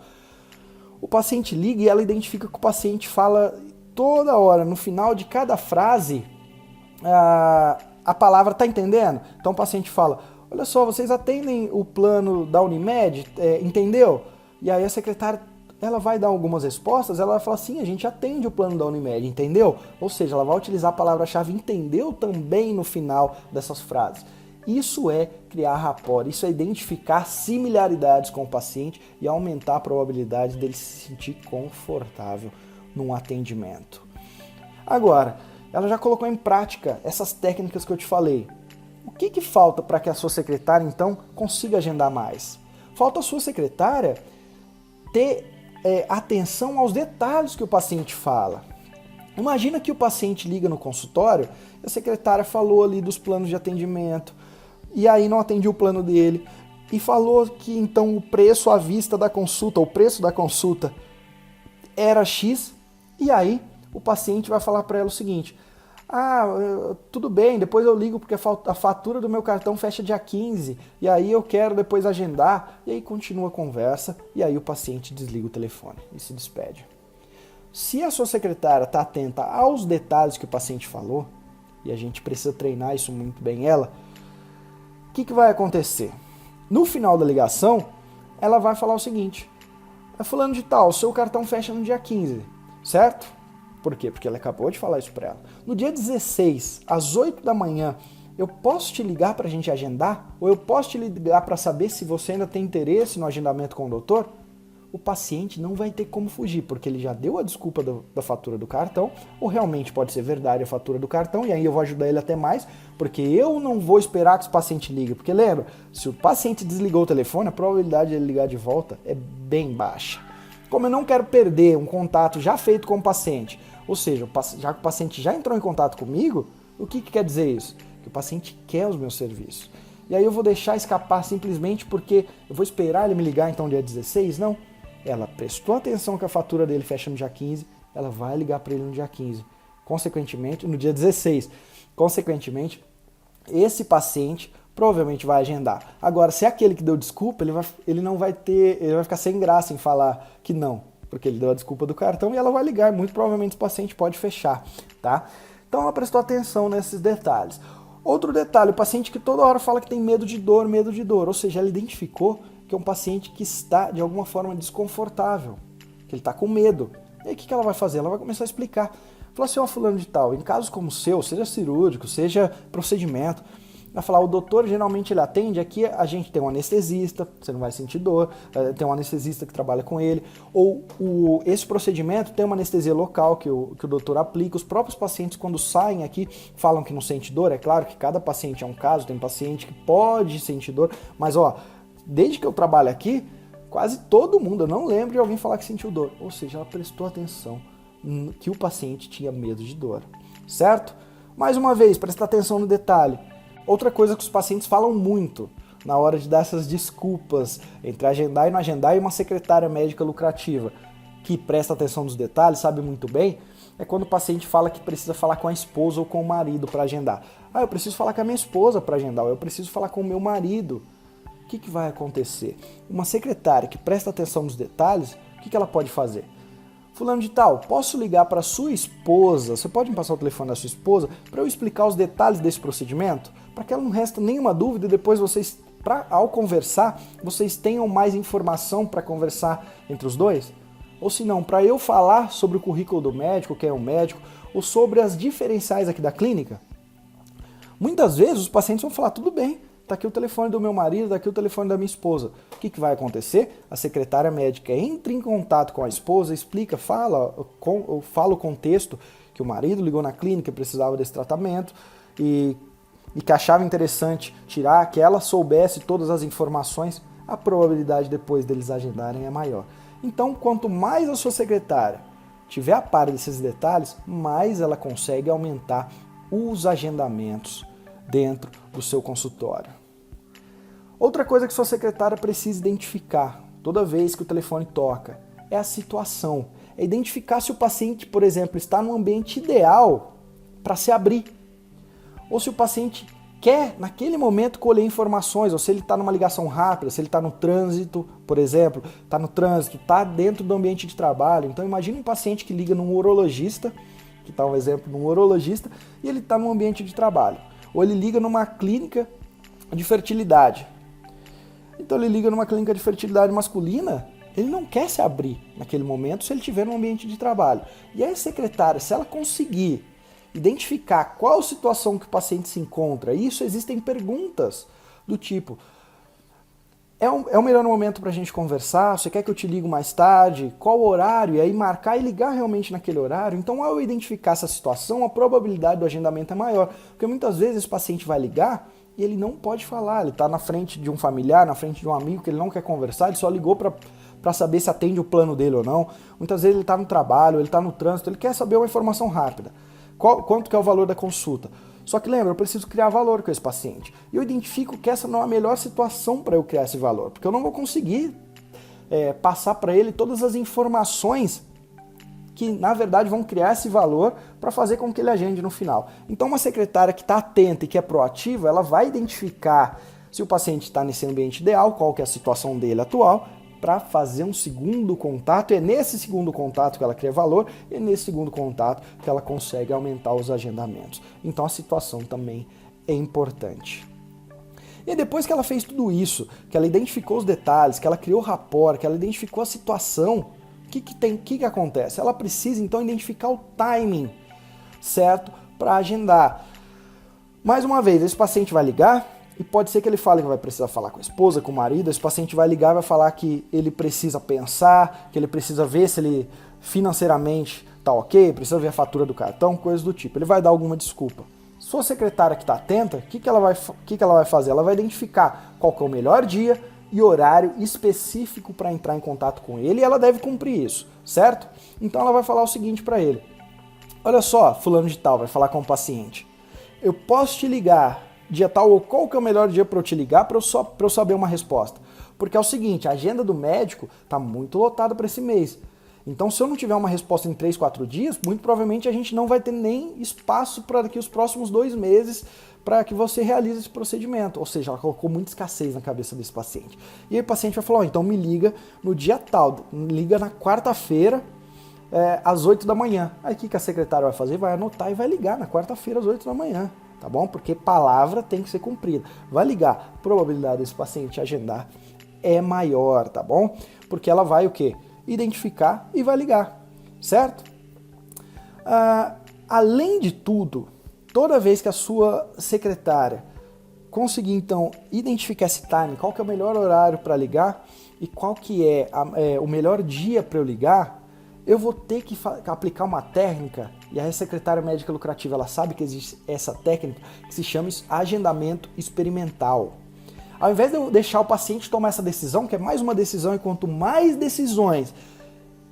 o paciente liga e ela identifica que o paciente fala toda hora, no final de cada frase, a palavra, tá entendendo? Então o paciente fala, olha só, vocês atendem o plano da Unimed, entendeu? E aí a secretária, ela vai dar algumas respostas, ela vai falar assim, a gente atende o plano da Unimed, entendeu? Ou seja, ela vai utilizar a palavra-chave entendeu também no final dessas frases. Isso é criar rapport, isso é identificar similaridades com o paciente e aumentar a probabilidade dele se sentir confortável num atendimento. Agora, ela já colocou em prática essas técnicas que eu te falei. O que falta para que a sua secretária, então, consiga agendar mais? Falta a sua secretária ter atenção aos detalhes que o paciente fala. Imagina que o paciente liga no consultório, a secretária falou ali dos planos de atendimento, e aí não atendia o plano dele, e falou que então o preço à vista da consulta, o preço da consulta era X, e aí o paciente vai falar para ela o seguinte, tudo bem, depois eu ligo porque a fatura do meu cartão fecha dia 15, e aí eu quero depois agendar, e aí continua a conversa, e aí o paciente desliga o telefone e se despede. Se a sua secretária está atenta aos detalhes que o paciente falou, e a gente precisa treinar isso muito bem ela, o que vai acontecer? No final da ligação, ela vai falar o seguinte, fulano de tal, seu cartão fecha no dia 15, certo? Por quê? Porque ela acabou de falar isso para ela. No dia 16, às 8 da manhã, eu posso te ligar para a gente agendar? Ou eu posso te ligar para saber se você ainda tem interesse no agendamento com o doutor? O paciente não vai ter como fugir, porque ele já deu a desculpa da fatura do cartão, ou realmente pode ser verdade a fatura do cartão, e aí eu vou ajudar ele até mais, porque eu não vou esperar que o paciente ligue. Porque lembra, se o paciente desligou o telefone, a probabilidade de ele ligar de volta é bem baixa. Como eu não quero perder um contato já feito com o paciente, ou seja, já que o paciente já entrou em contato comigo, o que quer dizer isso? Que o paciente quer os meus serviços. E aí eu vou deixar escapar simplesmente porque eu vou esperar ele me ligar então dia 16? Não. Ela prestou atenção que a fatura dele fecha no dia 15, ela vai ligar para ele no dia 15. Consequentemente, no dia 16. Consequentemente, esse paciente provavelmente vai agendar. Agora, se é aquele que deu desculpa, ele vai ficar sem graça em falar que não, porque ele deu a desculpa do cartão e ela vai ligar, e muito provavelmente o paciente pode fechar, tá? Então ela prestou atenção nesses detalhes. Outro detalhe, o paciente que toda hora fala que tem medo de dor, ou seja, ela identificou que é um paciente que está de alguma forma desconfortável, que ele está com medo. E aí o que ela vai fazer? Ela vai começar a explicar. Falar assim, fulano de tal, em casos como o seu, seja cirúrgico, seja procedimento, vai falar, o doutor geralmente ele atende, aqui a gente tem um anestesista, você não vai sentir dor, tem um anestesista que trabalha com ele, ou esse procedimento tem uma anestesia local que o doutor aplica, os próprios pacientes quando saem aqui falam que não sente dor, é claro que cada paciente é um caso, tem paciente que pode sentir dor, mas desde que eu trabalho aqui, quase todo mundo, eu não lembro de alguém falar que sentiu dor, ou seja, ela prestou atenção que o paciente tinha medo de dor, certo? Mais uma vez, prestar atenção no detalhe. Outra coisa que os pacientes falam muito na hora de dar essas desculpas entre agendar e não agendar, e uma secretária médica lucrativa que presta atenção nos detalhes, sabe muito bem, é quando o paciente fala que precisa falar com a esposa ou com o marido para agendar. Eu preciso falar com a minha esposa para agendar, ou eu preciso falar com o meu marido. O que vai acontecer? Uma secretária que presta atenção nos detalhes, o que ela pode fazer? Fulano de tal, posso ligar para sua esposa? Você pode me passar o telefone da sua esposa para eu explicar os detalhes desse procedimento? Para que ela não resta nenhuma dúvida e depois vocês, ao conversar, vocês tenham mais informação para conversar entre os dois? Ou se não, para eu falar sobre o currículo do médico, quem é o médico, ou sobre as diferenciais aqui da clínica? Muitas vezes os pacientes vão falar, tudo bem, tá aqui o telefone do meu marido, tá aqui o telefone da minha esposa. O que vai acontecer? A secretária médica entra em contato com a esposa, explica, fala o contexto, que o marido ligou na clínica, precisava desse tratamento e que achava interessante tirar, que ela soubesse todas as informações, a probabilidade depois deles agendarem é maior. Então, quanto mais a sua secretária tiver a par desses detalhes, mais ela consegue aumentar os agendamentos dentro do seu consultório. Outra coisa que sua secretária precisa identificar toda vez que o telefone toca é a situação. É identificar se o paciente, por exemplo, está no ambiente ideal para se abrir. Ou se o paciente quer, naquele momento, colher informações, ou se ele está numa ligação rápida, se ele está no trânsito, por exemplo, está no trânsito, está dentro do ambiente de trabalho. Então imagine um paciente que liga num urologista, que está um exemplo num urologista, e ele está num ambiente de trabalho. Ou ele liga numa clínica de fertilidade. Então ele liga numa clínica de fertilidade masculina, ele não quer se abrir naquele momento se ele estiver no ambiente de trabalho. E aí a secretária, se ela conseguir identificar qual situação que o paciente se encontra, isso existem perguntas do tipo, é o melhor momento para a gente conversar? Você quer que eu te ligue mais tarde? Qual horário? E aí marcar e ligar realmente naquele horário. Então, ao identificar essa situação, a probabilidade do agendamento é maior. Porque muitas vezes esse paciente vai ligar e ele não pode falar. Ele está na frente de um familiar, na frente de um amigo que ele não quer conversar, ele só ligou para saber se atende o plano dele ou não. Muitas vezes ele está no trabalho, ele está no trânsito, ele quer saber uma informação rápida. Quanto que é o valor da consulta? Só que lembra, eu preciso criar valor com esse paciente. E eu identifico que essa não é a melhor situação para eu criar esse valor, porque eu não vou conseguir passar para ele todas as informações que, na verdade, vão criar esse valor para fazer com que ele agende no final. Então, uma secretária que está atenta e que é proativa, ela vai identificar se o paciente está nesse ambiente ideal, qual que é a situação dele atual, para fazer um segundo contato. É nesse segundo contato que ela cria valor e é nesse segundo contato que ela consegue aumentar os agendamentos. Então a situação também é importante. E depois que ela fez tudo isso, que ela identificou os detalhes, que ela criou rapport, que ela identificou a situação, o que acontece? Ela precisa então identificar o timing certo para agendar. Mais uma vez, esse paciente vai ligar, e pode ser que ele fale que vai precisar falar com a esposa, com o marido, esse paciente vai ligar e vai falar que ele precisa pensar, que ele precisa ver se ele financeiramente está ok, precisa ver a fatura do cartão, coisas do tipo. Ele vai dar alguma desculpa. Sua secretária que está atenta, o que ela vai fazer? Ela vai identificar qual que é o melhor dia e horário específico para entrar em contato com ele, e ela deve cumprir isso, certo? Então ela vai falar o seguinte para ele. Olha só, fulano de tal, vai falar com o paciente. Eu posso te ligar dia tal, ou qual que é o melhor dia para eu te ligar para eu saber uma resposta? Porque é o seguinte, a agenda do médico está muito lotada para esse mês. Então, se eu não tiver uma resposta em 3, 4 dias, muito provavelmente a gente não vai ter nem espaço para daqui os próximos 2 meses para que você realize esse procedimento. Ou seja, ela colocou muita escassez na cabeça desse paciente. E aí o paciente vai falar, então me liga no dia tal, me liga na quarta-feira, às 8 da manhã. Aí o que a secretária vai fazer? Vai anotar e vai ligar na quarta-feira às 8 da manhã. Tá bom? Porque palavra tem que ser cumprida. Vai ligar, a probabilidade desse paciente agendar é maior, tá bom? Porque ela vai o quê? Identificar e vai ligar, certo? Além de tudo, toda vez que a sua secretária conseguir, então, identificar esse time, qual que é o melhor horário para ligar e qual que é o melhor dia para eu ligar, eu vou ter que aplicar uma técnica, e a secretária médica lucrativa ela sabe que existe essa técnica, que se chama agendamento experimental. Ao invés de eu deixar o paciente tomar essa decisão, que é mais uma decisão, e quanto mais decisões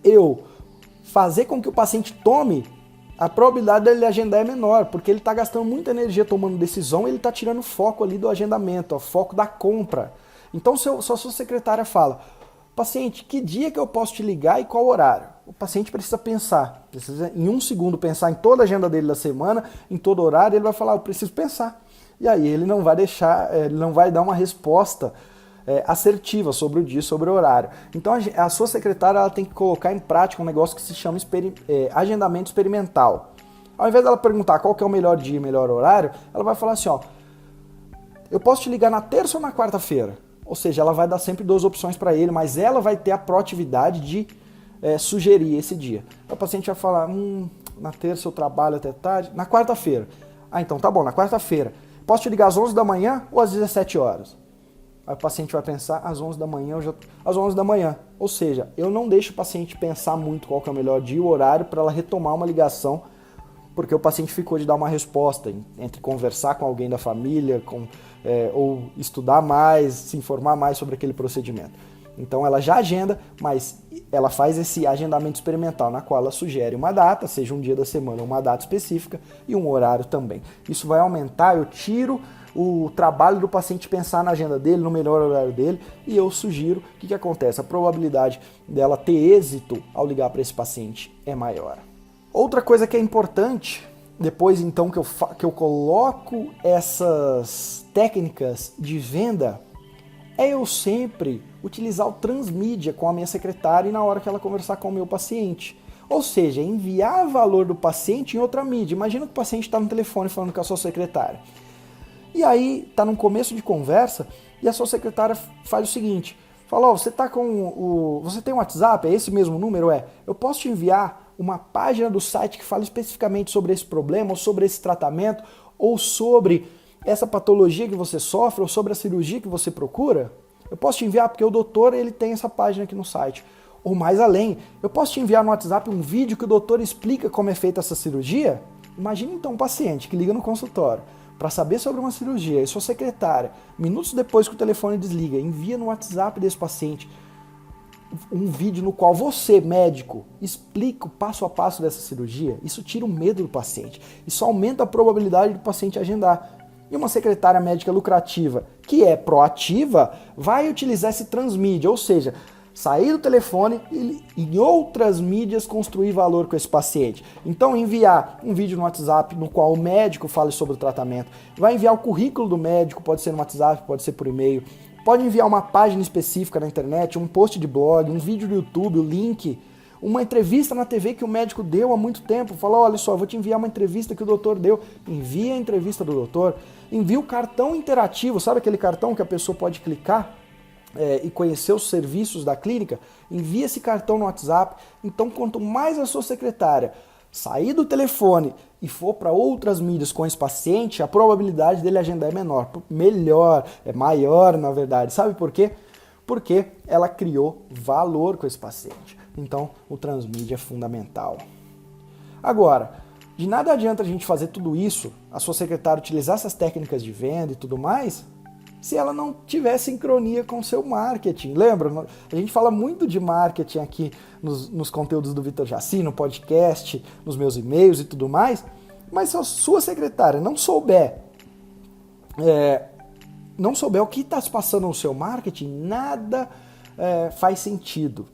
eu fazer com que o paciente tome, a probabilidade dele agendar é menor, porque ele está gastando muita energia tomando decisão e ele está tirando foco ali do agendamento, o foco da compra. Então, se a sua secretária fala, paciente, que dia que eu posso te ligar e qual horário? O paciente precisa pensar, precisa em 1 segundo pensar em toda a agenda dele da semana, em todo horário, ele vai falar, eu preciso pensar. E aí ele não vai dar uma resposta assertiva sobre o dia, sobre o horário. Então a sua secretária ela tem que colocar em prática um negócio que se chama agendamento experimental. Ao invés dela perguntar qual que é o melhor dia e melhor horário, ela vai falar assim, ó, eu posso te ligar na terça ou na quarta-feira? Ou seja, ela vai dar sempre 2 opções para ele, mas ela vai ter a proatividade de sugerir esse dia. O paciente vai falar, na terça eu trabalho até tarde, na quarta-feira. Então tá bom, na quarta-feira. Posso te ligar às 11 da manhã ou às 17 horas? Aí o paciente vai pensar, às 11 da manhã, às 11 da manhã. Ou seja, eu não deixo o paciente pensar muito qual que é o melhor dia e o horário para ela retomar uma ligação, porque o paciente ficou de dar uma resposta entre conversar com alguém da família, ou estudar mais, se informar mais sobre aquele procedimento. Então ela já agenda, mas ela faz esse agendamento experimental na qual ela sugere uma data, seja um dia da semana, uma data específica e um horário também. Isso vai aumentar, eu tiro o trabalho do paciente pensar na agenda dele, no melhor horário dele, e eu sugiro o que acontece. A probabilidade dela ter êxito ao ligar para esse paciente é maior. Outra coisa que é importante, depois então que eu coloco essas técnicas de venda, é eu sempre utilizar o transmídia com a minha secretária e na hora que ela conversar com o meu paciente. Ou seja, enviar valor do paciente em outra mídia. Imagina que o paciente está no telefone falando com a sua secretária. E aí, está no começo de conversa e a sua secretária faz o seguinte, fala, você tem um WhatsApp, é esse mesmo número? Eu posso te enviar uma página do site que fala especificamente sobre esse problema, ou sobre esse tratamento, ou sobre essa patologia que você sofre, ou sobre a cirurgia que você procura? Eu posso te enviar, porque o doutor ele tem essa página aqui no site. Ou mais além, eu posso te enviar no WhatsApp um vídeo que o doutor explica como é feita essa cirurgia? Imagine então um paciente que liga no consultório para saber sobre uma cirurgia e sua secretária, minutos depois que o telefone desliga, envia no WhatsApp desse paciente um vídeo no qual você, médico, explica o passo a passo dessa cirurgia. Isso tira o medo do paciente, isso aumenta a probabilidade do paciente agendar. E uma secretária médica lucrativa que é proativa vai utilizar esse transmídia, ou seja, sair do telefone e em outras mídias construir valor com esse paciente. Então enviar um vídeo no WhatsApp no qual o médico fale sobre o tratamento, vai enviar o currículo do médico, pode ser no WhatsApp, pode ser por e-mail, pode enviar uma página específica na internet, um post de blog, um vídeo do YouTube, o link, uma entrevista na TV que o médico deu há muito tempo, fala, olha só, eu vou te enviar uma entrevista que o doutor deu, envia a entrevista do doutor, envia o cartão interativo, sabe aquele cartão que a pessoa pode clicar e conhecer os serviços da clínica? Envia esse cartão no WhatsApp. Então, quanto mais a sua secretária sair do telefone e for para outras mídias com esse paciente, a probabilidade dele agendar é melhor, é maior na verdade. Sabe por quê? Porque ela criou valor com esse paciente. Então, o transmídia é fundamental. Agora, de nada adianta a gente fazer tudo isso, a sua secretária utilizar essas técnicas de venda e tudo mais, se ela não tiver sincronia com o seu marketing. Lembra? A gente fala muito de marketing aqui nos conteúdos do Vitor Jaci, no podcast, nos meus e-mails e tudo mais, mas se a sua secretária não souber o que está se passando no seu marketing, nada faz sentido.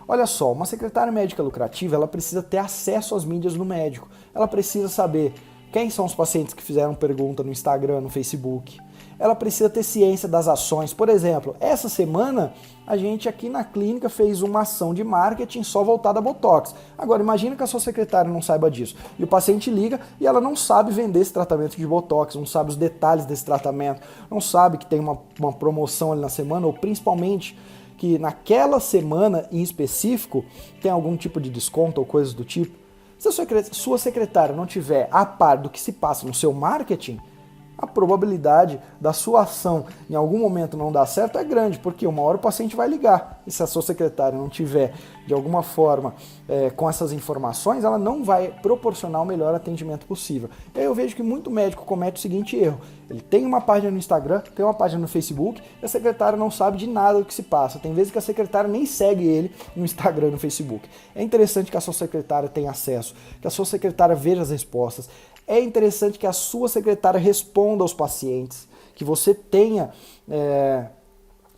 Olha só, uma secretária médica lucrativa, ela precisa ter acesso às mídias do médico. Ela precisa saber quem são os pacientes que fizeram pergunta no Instagram, no Facebook. Ela precisa ter ciência das ações. Por exemplo, essa semana a gente aqui na clínica fez uma ação de marketing só voltada a Botox. Agora, imagina que a sua secretária não saiba disso. E o paciente liga e ela não sabe vender esse tratamento de Botox, não sabe os detalhes desse tratamento, não sabe que tem uma promoção ali na semana, ou principalmente que naquela semana em específico tem algum tipo de desconto ou coisas do tipo. Se a sua secretária não tiver a par do que se passa no seu marketing, a probabilidade da sua ação em algum momento não dar certo é grande, porque uma hora o paciente vai ligar. E se a sua secretária não tiver, de alguma forma, com essas informações, ela não vai proporcionar o melhor atendimento possível. E aí eu vejo que muito médico comete o seguinte erro. Ele tem uma página no Instagram, tem uma página no Facebook, e a secretária não sabe de nada do que se passa. Tem vezes que a secretária nem segue ele no Instagram, no Facebook. É interessante que a sua secretária tenha acesso, que a sua secretária veja as respostas. É interessante que a sua secretária responda aos pacientes, que você tenha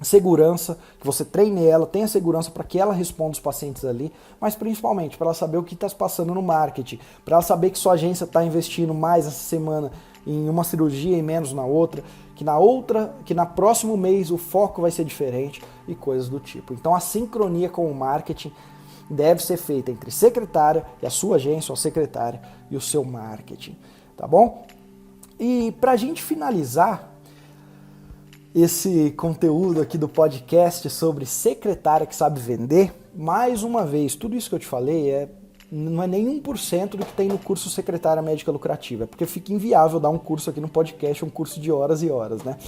segurança, que você treine ela, tenha segurança para que ela responda os pacientes ali, mas principalmente para ela saber o que está se passando no marketing, para ela saber que sua agência está investindo mais essa semana em uma cirurgia e menos na outra, que na próximo mês o foco vai ser diferente e coisas do tipo. Então a sincronia com o marketing deve ser feita entre secretária e a sua agência, a secretária e o seu marketing, tá bom? E para a gente finalizar esse conteúdo aqui do podcast sobre secretária que sabe vender, mais uma vez, tudo isso que eu te falei não é nem 1% do que tem no curso Secretária Médica Lucrativa, porque fica inviável dar um curso aqui no podcast, um curso de horas e horas, né?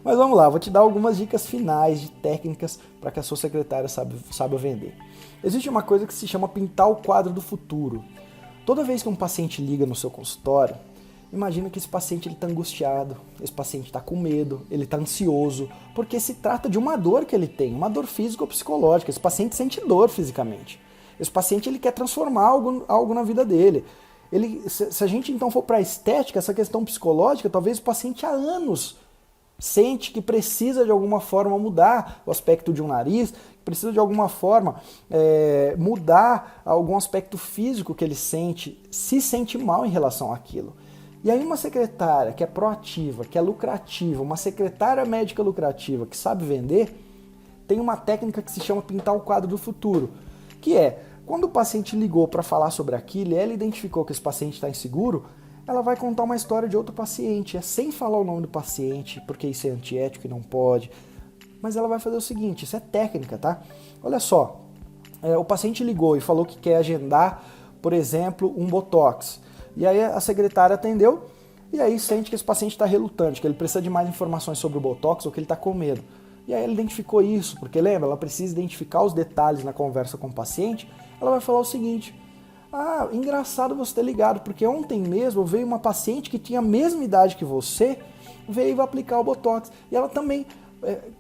Mas vamos lá, vou te dar algumas dicas finais de técnicas para que a sua secretária saiba vender. Existe uma coisa que se chama pintar o quadro do futuro. Toda vez que um paciente liga no seu consultório, Imagina que esse paciente está angustiado, esse paciente está com medo, ele está ansioso, porque se trata de uma dor que ele tem, uma dor física ou psicológica. Esse paciente sente dor fisicamente. Esse paciente ele quer transformar algo na vida dele. Se a gente então for para a estética, essa questão psicológica, talvez o paciente há anos sente que precisa de alguma forma mudar o aspecto de um nariz, precisa de alguma forma mudar algum aspecto físico que ele se sente mal em relação àquilo. E aí uma secretária que é proativa, que é lucrativa, uma secretária médica lucrativa que sabe vender, tem uma técnica que se chama pintar o quadro do futuro, que é, quando o paciente ligou para falar sobre aquilo e ela identificou que esse paciente está inseguro, ela vai contar uma história de outro paciente, sem falar o nome do paciente, porque isso é antiético e não pode. Mas ela vai fazer o seguinte, isso é técnica, tá? Olha só, o paciente ligou e falou que quer agendar, por exemplo, um botox. E aí a secretária atendeu e aí sente que esse paciente está relutante, que ele precisa de mais informações sobre o botox ou que ele está com medo. E aí ela identificou isso, porque lembra, ela precisa identificar os detalhes na conversa com o paciente. Ela vai falar o seguinte: ah, engraçado você ter ligado, porque ontem mesmo veio uma paciente que tinha a mesma idade que você, veio aplicar o botox. E ela também,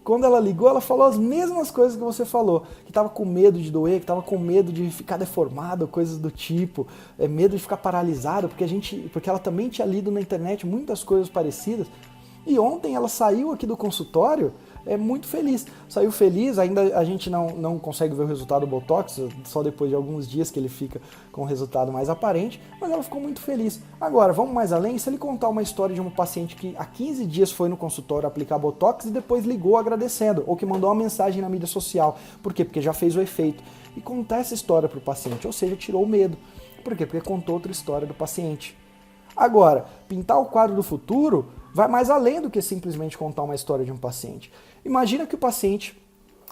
quando ela ligou, ela falou as mesmas coisas que você falou, que estava com medo de doer, que estava com medo de ficar deformado, coisas do tipo, medo de ficar paralisado, porque ela também tinha lido na internet muitas coisas parecidas. E ontem ela saiu aqui do consultório muito feliz. Saiu feliz, ainda a gente não consegue ver o resultado do Botox, só depois de alguns dias que ele fica com o resultado mais aparente, mas ela ficou muito feliz. Agora, vamos mais além, se ele contar uma história de um paciente que há 15 dias foi no consultório aplicar Botox e depois ligou agradecendo, ou que mandou uma mensagem na mídia social. Por quê? Porque já fez o efeito. E contar essa história para o paciente, ou seja, tirou o medo. Por quê? Porque contou outra história do paciente. Agora, pintar o quadro do futuro vai mais além do que simplesmente contar uma história de um paciente. Imagina que o paciente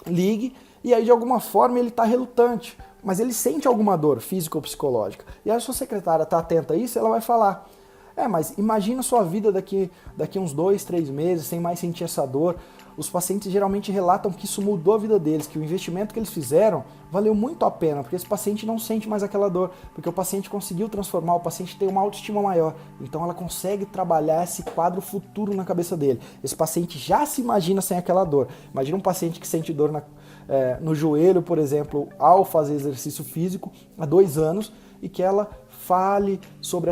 ligue e aí de alguma forma ele está relutante, mas ele sente alguma dor física ou psicológica. E aí a sua secretária está atenta a isso, ela vai falar: mas imagina a sua vida daqui uns 2, 3 meses sem mais sentir essa dor. Os pacientes geralmente relatam que isso mudou a vida deles, que o investimento que eles fizeram valeu muito a pena, porque esse paciente não sente mais aquela dor, porque o paciente conseguiu transformar, o paciente tem uma autoestima maior, então ela consegue trabalhar esse quadro futuro na cabeça dele. Esse paciente já se imagina sem aquela dor. Imagina um paciente que sente dor no joelho, por exemplo, ao fazer exercício físico há 2 anos, e que ela fale sobre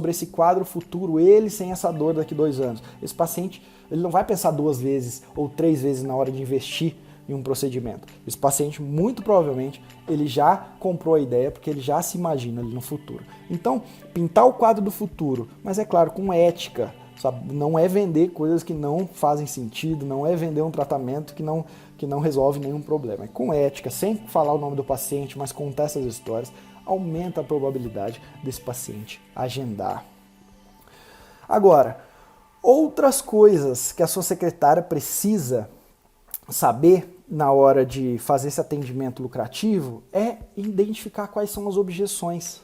esse quadro futuro, ele sem essa dor daqui 2 anos. Esse paciente, ele não vai pensar 2 vezes ou 3 vezes na hora de investir em um procedimento. Esse paciente, muito provavelmente, ele já comprou a ideia porque ele já se imagina ali no futuro. Então, pintar o quadro do futuro, mas é claro, com ética, sabe? Não é vender coisas que não fazem sentido, não é vender um tratamento que não resolve nenhum problema. É com ética, sem falar o nome do paciente, mas contar essas histórias, aumenta a probabilidade desse paciente agendar. Agora, outras coisas que a sua secretária precisa saber na hora de fazer esse atendimento lucrativo é identificar quais são as objeções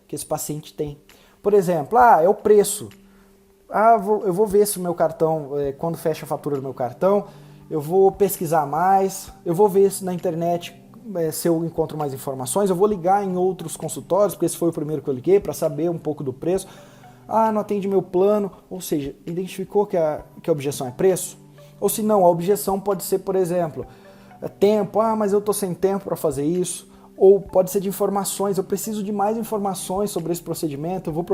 que esse paciente tem. Por exemplo, é o preço. Eu vou ver se o meu cartão, quando fecha a fatura do meu cartão, eu vou pesquisar mais, eu vou ver se na internet se eu encontro mais informações, eu vou ligar em outros consultórios, porque esse foi o primeiro que eu liguei, para saber um pouco do preço. Não atende meu plano, ou seja, identificou que a objeção é preço? Ou se não, a objeção pode ser, por exemplo, tempo, mas eu estou sem tempo para fazer isso. Ou pode ser de informações, eu preciso de mais informações sobre esse procedimento, eu vou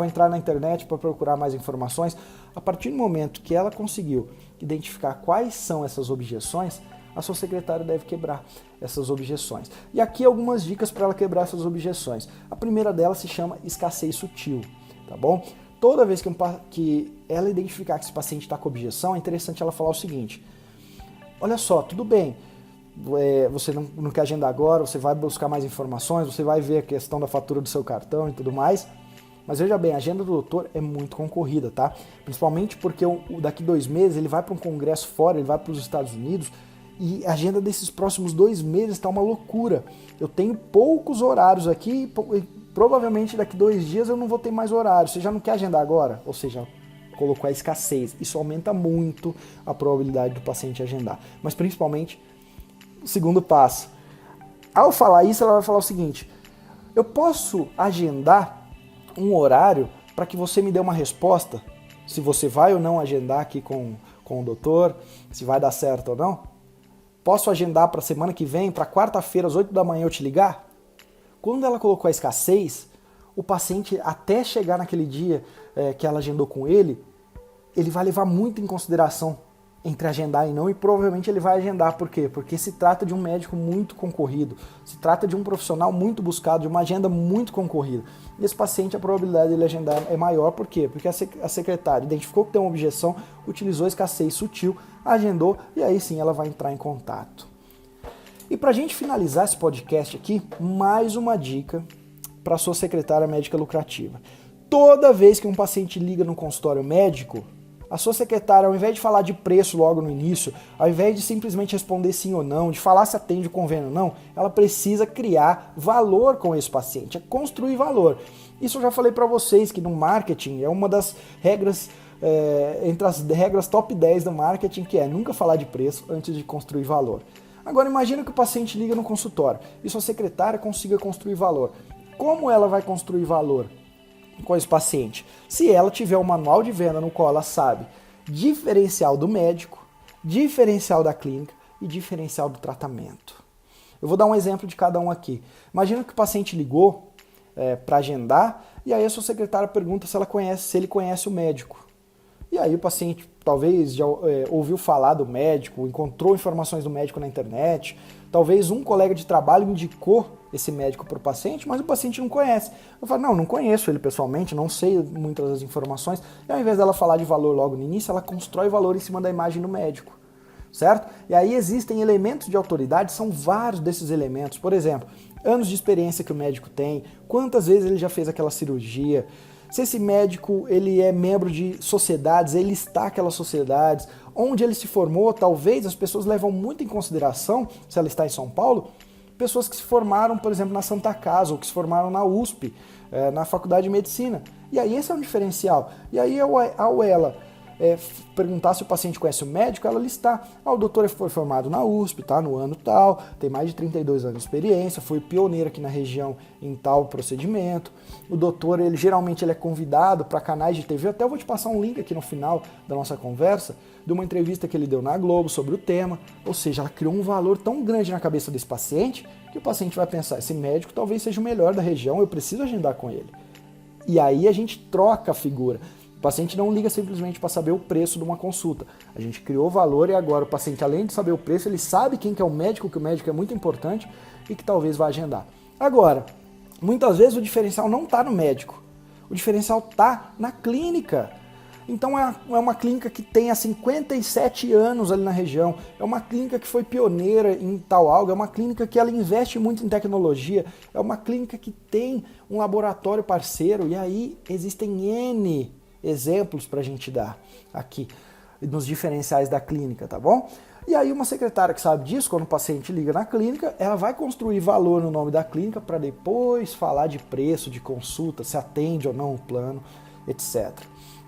entrar na internet para procurar mais informações. A partir do momento que ela conseguiu identificar quais são essas objeções, a sua secretária deve quebrar essas objeções. E aqui algumas dicas para ela quebrar essas objeções. A primeira delas se chama escassez sutil, tá bom? Toda vez que ela identificar que esse paciente está com objeção, é interessante ela falar o seguinte: olha só, tudo bem, você não quer agendar agora, você vai buscar mais informações, você vai ver a questão da fatura do seu cartão e tudo mais, mas veja bem, a agenda do doutor é muito concorrida, tá? Principalmente porque daqui 2 meses ele vai para um congresso fora, ele vai para os Estados Unidos, e a agenda desses próximos 2 meses está uma loucura. Eu tenho poucos horários aqui e provavelmente daqui 2 dias eu não vou ter mais horário. Você já não quer agendar agora? Ou seja, colocou a escassez. Isso aumenta muito a probabilidade do paciente agendar. Mas principalmente, o segundo passo. Ao falar isso, ela vai falar o seguinte: eu posso agendar um horário para que você me dê uma resposta, se você vai ou não agendar aqui com o doutor, se vai dar certo ou não? Posso agendar para semana que vem, para quarta-feira às 8 da manhã eu te ligar? Quando ela colocou a escassez, o paciente, até chegar naquele dia que ela agendou com ele vai levar muito em consideração entre agendar e não, e provavelmente ele vai agendar. Por quê? Porque se trata de um médico muito concorrido, se trata de um profissional muito buscado, de uma agenda muito concorrida. E esse paciente, a probabilidade dele agendar é maior. Por quê? Porque a secretária identificou que tem uma objeção, utilizou a escassez sutil, agendou, e aí sim ela vai entrar em contato. E para a gente finalizar esse podcast aqui, mais uma dica para a sua secretária médica lucrativa. Toda vez que um paciente liga no consultório médico, a sua secretária, ao invés de falar de preço logo no início, ao invés de simplesmente responder sim ou não, de falar se atende o convênio ou não, ela precisa criar valor com esse paciente, é construir valor. Isso eu já falei para vocês que no marketing é uma das regras, entre as regras top 10 do marketing, que é nunca falar de preço antes de construir valor. Agora imagina que o paciente liga no consultório e sua secretária consiga construir valor. Como ela vai construir valor com esse paciente? Se ela tiver um manual de venda no qual ela sabe diferencial do médico, diferencial da clínica e diferencial do tratamento. Eu vou dar um exemplo de cada um aqui. Imagina que o paciente ligou para agendar e aí a sua secretária pergunta se ele conhece o médico. E aí o paciente talvez já ouviu falar do médico, encontrou informações do médico na internet, talvez um colega de trabalho indicou esse médico para o paciente, mas o paciente não conhece. Eu falo, não conheço ele pessoalmente, não sei muitas das informações. E ao invés dela falar de valor logo no início, ela constrói valor em cima da imagem do médico, certo? E aí existem elementos de autoridade, são vários desses elementos. Por exemplo, anos de experiência que o médico tem, quantas vezes ele já fez aquela cirurgia, se esse médico ele é membro de sociedades, ele está aquelas sociedades, onde ele se formou. Talvez as pessoas levam muito em consideração, se ela está em São Paulo, pessoas que se formaram, por exemplo, na Santa Casa, ou que se formaram na USP, na Faculdade de Medicina. E aí esse é um diferencial. E aí ao ela perguntar se o paciente conhece o médico, ela listar. O doutor foi formado na USP, tá, no ano tal, tem mais de 32 anos de experiência, foi pioneiro aqui na região em tal procedimento. O doutor, geralmente ele é convidado para canais de TV, até eu vou te passar um link aqui no final da nossa conversa, de uma entrevista que ele deu na Globo sobre o tema. Ou seja, ela criou um valor tão grande na cabeça desse paciente, que o paciente vai pensar, esse médico talvez seja o melhor da região, eu preciso agendar com ele. E aí a gente troca a figura. O paciente não liga simplesmente para saber o preço de uma consulta. A gente criou valor e agora o paciente, além de saber o preço, ele sabe quem que é o médico, que o médico é muito importante e que talvez vá agendar. Agora, muitas vezes o diferencial não está no médico. O diferencial está na clínica. Então é uma clínica que tem há 57 anos ali na região, é uma clínica que foi pioneira em tal algo, é uma clínica que ela investe muito em tecnologia, é uma clínica que tem um laboratório parceiro, e aí existem N exemplos para a gente dar aqui nos diferenciais da clínica, tá bom? E aí uma secretária que sabe disso, quando o paciente liga na clínica, ela vai construir valor no nome da clínica para depois falar de preço, de consulta, se atende ou não o plano, etc.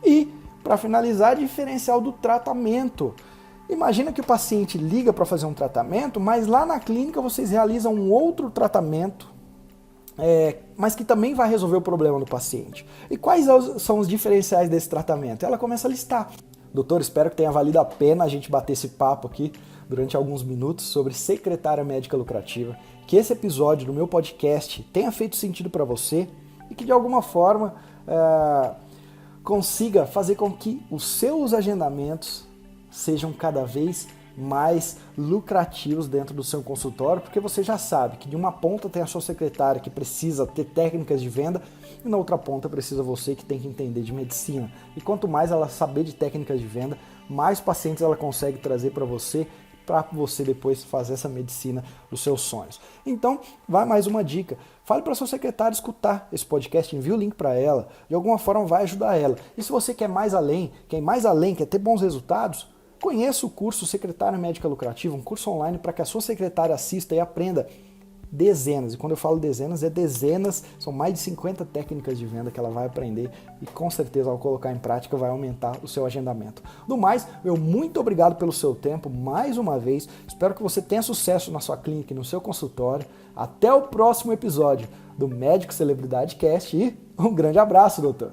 E, para finalizar, diferencial do tratamento. Imagina que o paciente liga para fazer um tratamento, mas lá na clínica vocês realizam um outro tratamento, mas que também vai resolver o problema do paciente. E quais são os diferenciais desse tratamento? Ela começa a listar. Doutor, espero que tenha valido a pena a gente bater esse papo aqui durante alguns minutos sobre secretária médica lucrativa, que esse episódio do meu podcast tenha feito sentido para você e que de alguma forma consiga fazer com que os seus agendamentos sejam cada vez mais lucrativos dentro do seu consultório, porque você já sabe que de uma ponta tem a sua secretária que precisa ter técnicas de venda e na outra ponta precisa você que tem que entender de medicina. E quanto mais ela saber de técnicas de venda, mais pacientes ela consegue trazer para você depois fazer essa medicina dos seus sonhos. Então, vai mais uma dica. Fale para sua secretária escutar esse podcast, envie o link para ela, de alguma forma vai ajudar ela. E se você quer mais além, quer ter bons resultados, conheça o curso Secretária Médica Lucrativa, um curso online para que a sua secretária assista e aprenda dezenas. E quando eu falo dezenas, é dezenas, são mais de 50 técnicas de venda que ela vai aprender e com certeza ao colocar em prática vai aumentar o seu agendamento. Do mais, meu muito obrigado pelo seu tempo mais uma vez. Espero que você tenha sucesso na sua clínica e no seu consultório. Até o próximo episódio do Médico Celebridade Cast e um grande abraço, doutor!